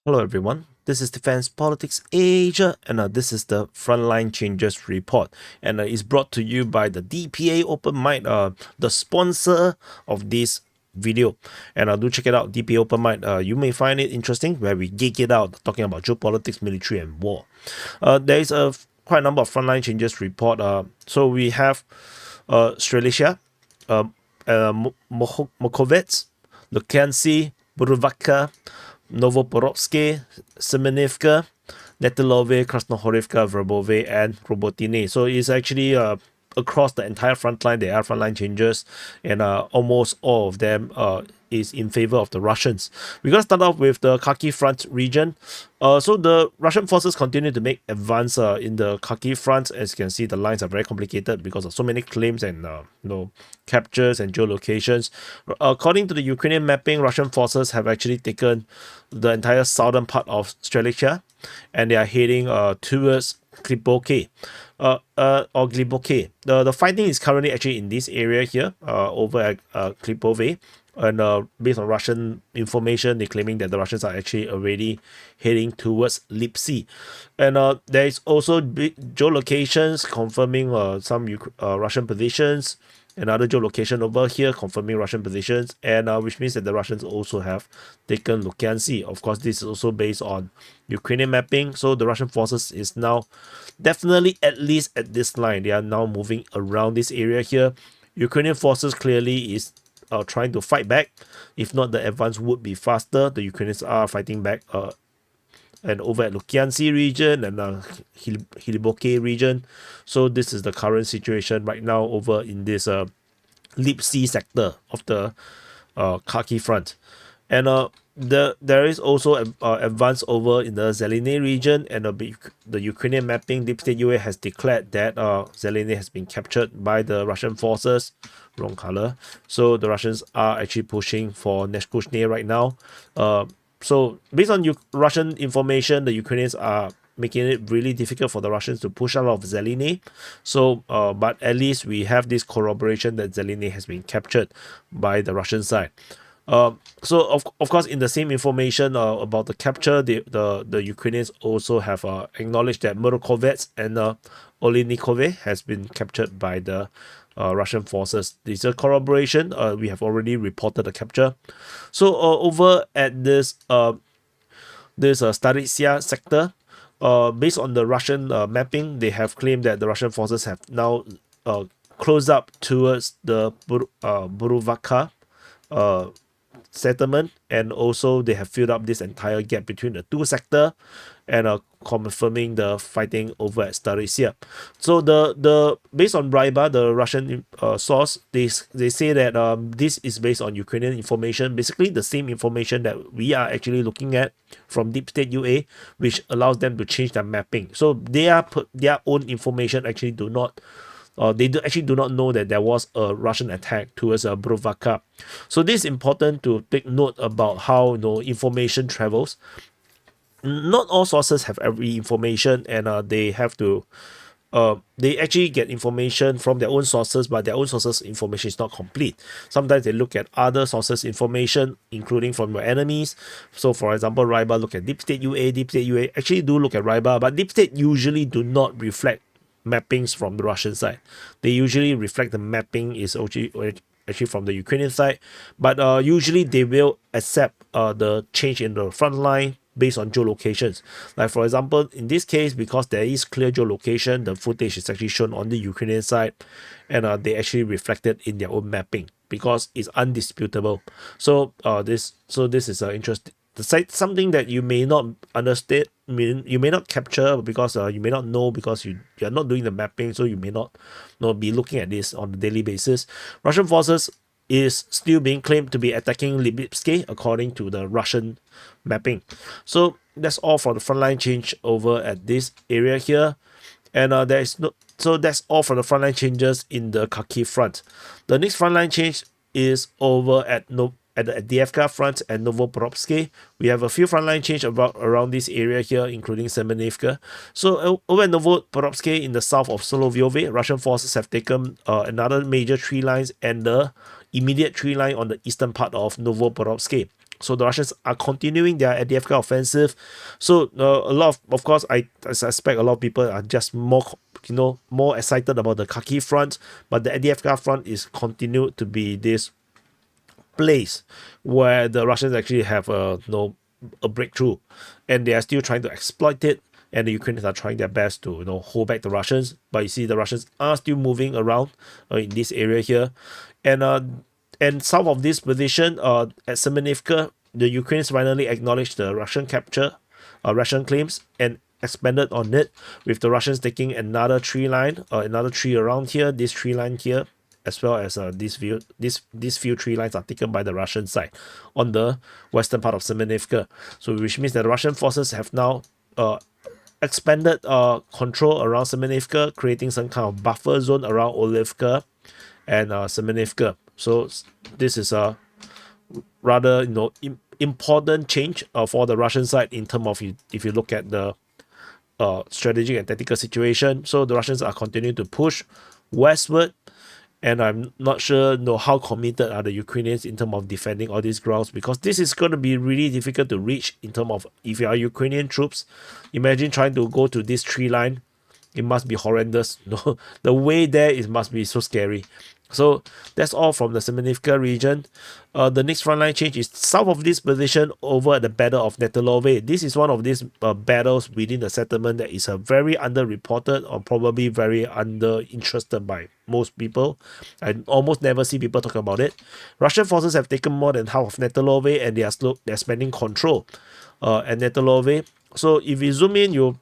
Hello everyone, this is Defense Politics Asia and this is the Frontline Changes Report and it's brought to you by the DPA Open Mic, the sponsor of this video. And do check it out, DPA Open Mic. You may find it interesting where we geek it out talking about geopolitics, military and war. There is quite a number of Frontline Changes Report. So we have Strelicia, Mokovets, Lukansi, Burvaka, Novoporovsky, Semenivka, Netailove, Krasnohorivka, Verbove, and Robotyne. So it's actually across the entire front line. There are frontline changes, and almost all of them is in favor of the Russians. We're going to start off with the Kharkiv front region. So the Russian forces continue to make advance in the Kharkiv front. As you can see, the lines are very complicated because of so many claims and captures and geolocations. According to the Ukrainian mapping, Russian forces have actually taken the entire southern part of Strelica, and they are heading towards Kliboke. Or Gliboke. The fighting is currently actually in this area here, over at Klipove. And based on Russian information, they're claiming that the Russians are actually already heading towards Lipsy. And there is also geolocations confirming some Russian positions. Another geolocation over here confirming Russian positions, and which means that the Russians also have taken Lukansi. Of course, this is also based on Ukrainian mapping. So the Russian forces is now definitely at least at this line. They are now moving around this area here. Ukrainian forces clearly is trying to fight back. If not, the advance would be faster. The Ukrainians are fighting back and over at Lukansi region and Hiliboke region. So this is the current situation right now over in this Lipsy sector of the Kharkiv front. And there is also advance over in the Zeline region, and the Ukrainian mapping Deep State UA has declared that Zeline has been captured by the Russian forces. Wrong color. So the Russians are actually pushing for Neshkushne right now. So based on Russian information, the Ukrainians are making it really difficult for the Russians to push out of Zeline. So, but at least we have this corroboration that Zeline has been captured by the Russian side. So of course, in the same information about the capture, the Ukrainians also have acknowledged that Murokovets and Olinikove has been captured by the Russian forces. This is a corroboration. We have already reported the capture. So over at this Staritsia sector, based on the Russian mapping, they have claimed that the Russian forces have now closed up towards the Burvaka settlement, and also they have filled up this entire gap between the two sector and confirming the fighting over at Staritsia. So the based on Ryba, the Russian source, they say that this is based on Ukrainian information, basically the same information that we are actually looking at from Deep State UA, which allows them to change their mapping. So their own information actually do not actually do not know that there was a Russian attack towards Brovaka. So this is important to take note about how information travels. Not all sources have every information, and they have to they actually get information from their own sources, but their own sources information is not complete. Sometimes they look at other sources information, including from your enemies. So for example, Ryba look at Deep State UA. Deep State UA actually do look at Ryba, but Deep State usually do not reflect mappings from the Russian side. They usually reflect the mapping is actually from the Ukrainian side, but usually they will accept the change in the front line based on geolocations. Like for example, in this case, because there is clear geolocation, the footage is actually shown on the Ukrainian side, and they actually reflected in their own mapping because it's undisputable. So this is interesting. Something that you may not understand, you may not capture because you may not know because you're not doing the mapping, so you may not be looking at this on a daily basis. Russian forces is still being claimed to be attacking Lipsky according to the Russian mapping. So that's all for the frontline change over at this area here, and so that's all for the frontline changes in the Kharkiv front. The next frontline change is over at the Avdiivka front and Novoporovsky. We have a few frontline change around this area here, including Semenivka. So over at Novoporovsky in the south of Solovyove, Russian forces have taken another major tree lines and the immediate tree line on the eastern part of Novoporovsky. So the Russians are continuing their Avdiivka offensive. So a lot of course, I suspect a lot of people are just more, more excited about the Kharkiv front, but the Avdiivka front is continued to be this place where the Russians actually have a breakthrough, and they are still trying to exploit it. And the Ukrainians are trying their best to hold back the Russians. But you see, the Russians are still moving around in this area here, and some of this position at Semenivka, the Ukrainians finally acknowledged the Russian capture, Russian claims, and expanded on it, with the Russians taking another tree line, another tree around here, this tree line here, as well as these few tree lines are taken by the Russian side on the western part of Semenivka. So which means that the Russian forces have now expanded control around Semenivka, creating some kind of buffer zone around Olivka and Semenivka. So this is a rather important change for the Russian side in terms of, if you look at the strategic and tactical situation. So the Russians are continuing to push westward, and I'm not sure how committed are the Ukrainians in terms of defending all these grounds, because this is going to be really difficult to reach in terms of, if you are Ukrainian troops, imagine trying to go to this tree line. It must be horrendous. The way there, it must be so scary. So that's all from the Semenivka region. The next frontline change is south of this position over at the Battle of Netailove. This is one of these battles within the settlement that is very underreported, or probably very underinterested by most people. I almost never see people talk about it. Russian forces have taken more than half of Netailove, and they're expanding control at Netailove. So if you zoom in, you'll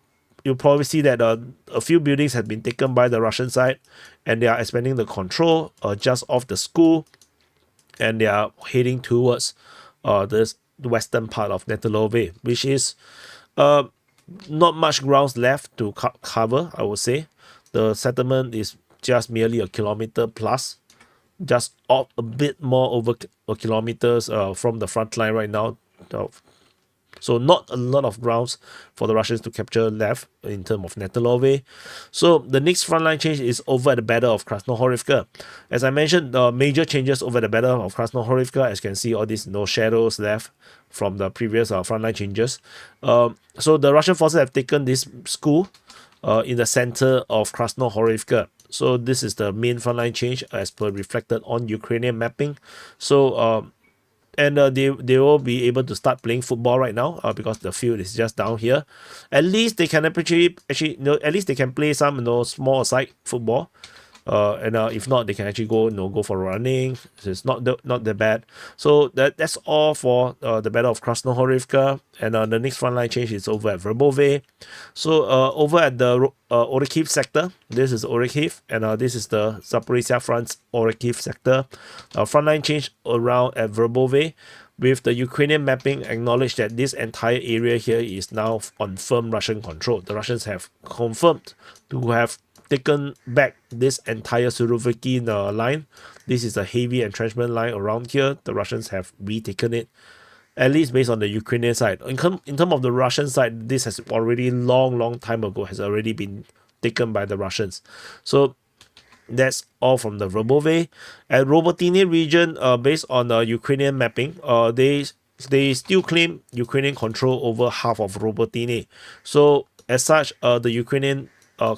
probably see that a few buildings have been taken by the Russian side, and they are expanding the control just off the school, and they are heading towards the western part of Netailove, which is not much grounds left to cover, I would say. The settlement is just merely a kilometer plus, just off a bit more over kilometers from the front line right now. So not a lot of grounds for the Russians to capture left in terms of Netailove. So the next frontline change is over at the Battle of Krasnohorivka. As I mentioned, major changes over the Battle of Krasnohorivka. As you can see, all these shadows left from the previous frontline changes. So the Russian forces have taken this school in the center of Krasnohorivka. So this is the main frontline change as per reflected on Ukrainian mapping. So and they will be able to start playing football right now because the field is just down here. At least they can actually at least they can play some small side football. And if not, they can actually go for running. So it's not that bad. So that's all for the Battle of Krasnohorivka. And the next frontline change is over at Verbove. So over at the Orikhiv sector, this is Orikhiv, and this is the Zaporizhzhia front's Orikhiv sector. Frontline change around at Verbove, with the Ukrainian mapping acknowledged that this entire area here is now on firm Russian control. The Russians have confirmed to have taken back this entire Surovikin line. This is a heavy entrenchment line around here. The Russians have retaken it, at least based on the Ukrainian side. In terms of the Russian side, this has already long time ago has already been taken by the Russians. So that's all from the Verbove. At Robotyne region, based on the Ukrainian mapping, they still claim Ukrainian control over half of Robotyne. So as such, the Ukrainian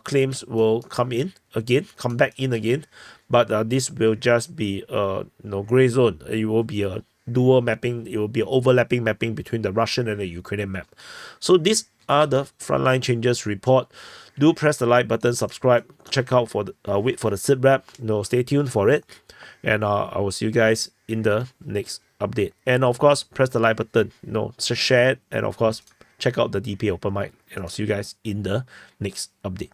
claims will come back in again, but this will just be gray zone. It will be a dual mapping. It will be an overlapping mapping between the Russian and the Ukrainian map. So these are the frontline changes report. Do press the like button, subscribe, check out for the wait for the sit rep. Stay tuned for it, and I will see you guys in the next update. And of course, press the like button, share it, and of course, check out the DPA open mic, and I'll see you guys in the next update.